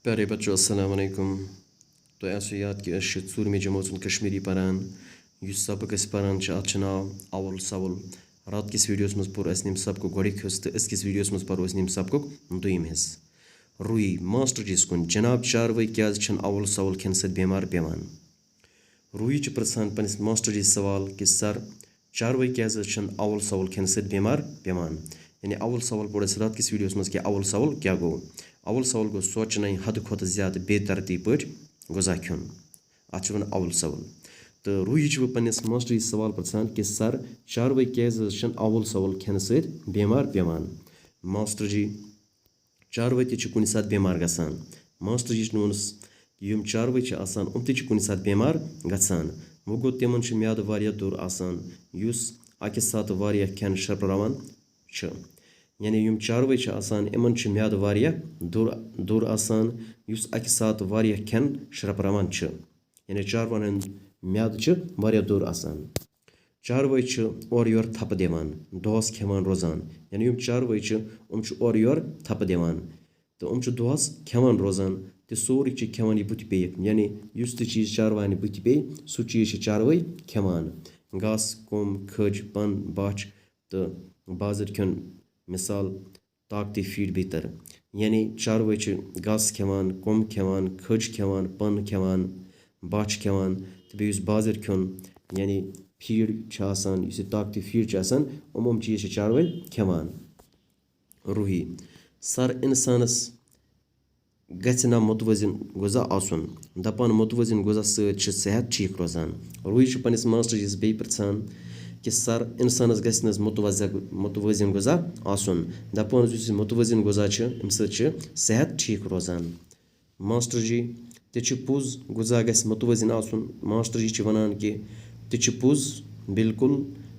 प्यारे बच्चों अस्सलाम वालेकुम। तो ऐसे याद कि षूरमी जमात कश्मीरी पारान सबक पारान अत नाव अवल सवल। रात किस वीडियोस मज पोर नीम सबक गोड़िक हिस्स तो किस वीडियोस मज परो नीम सबक दुयम हिस्स। रुई मास्टर जीस कुन जनाब चारवई क्या अवल सवल खन सत बेमार पेवान। रुई प्रसान पनिस मास्टर जी सवाल कि सर चारवई क्या अवल सवल खन सत बेमार पेवान। यानी अवल सवल पोर रात किस वीडियोस मज कि अवल सवल क्या गो। अवल सवल गो सोचना हद खुद ज्यादा बेतरतीब पे गजा खुन अत वन अवल सवल। तो रुई पनिस मास्टर जी सवाल पृछान कि सर चारवई क्या अवल सवल खन सत बेमार पेवान। मास्टर जी चारवई ते कुन सात बेमार गसान। मास्टर जी वोनस यम चारवई उम ते कुन सात बेमार गसान। वो गो तिमन म्याद वारिया दुर आसान युस अकि सात वारिया खेन शर्परावान छ। यानी यम चारवई इमन म्याद वारिया दुर आसान युस अकि सात वारिया खेन शर्परावान छ। यानी चारवन हंद म्याद वारिया दुर आसान। चारवई और योर थप दिवान दोहस खेवान रोजान। यानी यम चारवई और योर थप दिवान तो दोहस खेवान रोजान तो सोरी खेवान यह बुत पे। यानी युस ते चीज चारवान बुत पे सह चीज चारवई खेवान। घास कोम खज पन बच तो बाजर खेन मिसाल ताकती फीड बेतर। यानी चारवई घास खेवान कोम खेवान खज खेवान पन खेवान बच खेवान तो बेस बाजर खेन यानी फीड ताकती फीड चीज चारवई खेवान। रुही सर इंसानस गछ ना मुतवजिन गुजा आसन दपान मुतवजिन गुजा सत सेहत ठीक रोजान। रुही पनिस मास्टर जीस बे पृछान कि सर इंसानस गछ न मुतवजिन गुजा आसन दपान मुतवजिन गुजा अम सेहत ठीक रोजान। मास्टर जी ते पुज गुजा गछ मुतवजिन आसन। मास्टर जी वनान कि ते पुज बिल्कुल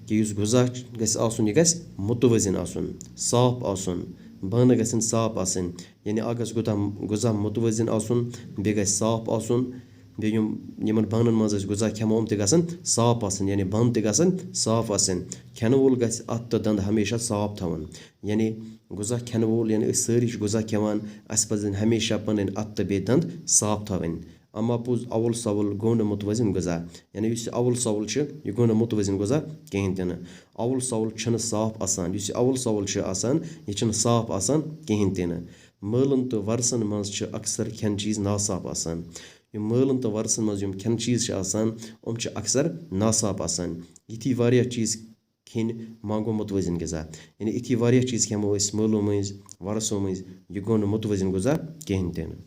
कि युस गुजा गछ आसन यह गछ मुतवजिन आसन साफ आसन बान गछन साफ आसन। यानी अ गुजा मुतवजिन आसन बे गछ साफ आसन बे यमन बानन मज गुजा खेमो ते गछन साफ आसन। यानी बन ते गछन साफ आसन खेन वोल गछ अत तो दंद हमेशा साफ थवन। यानी गुजा खेन वोल यानी सारी गुजा खेवान अस पजन हमेशा पन अत तो बे दंद साफ थवन। अमा पुज अवल सवल गो न मुतवजिन गुजा। यानी अवल सवल यह गो न मुतवजिन गुजा कहें तन। अवल सवल साफ आसान अवल सवल यह साफ आसान कहें तन। मलन तो वरसन मज अक्सर खेन चीज नासाफ आसान। यम मलन तो वरसन मज खेन चीज अक्सर नासाफ आसान। यथी वारिया चीज खेन मांगो मुतवजिन गजा। यानी यथी वारिया चीज खेमो मलो मज वरसों मज यह गो न मुतवजिन गुजा कहें तन।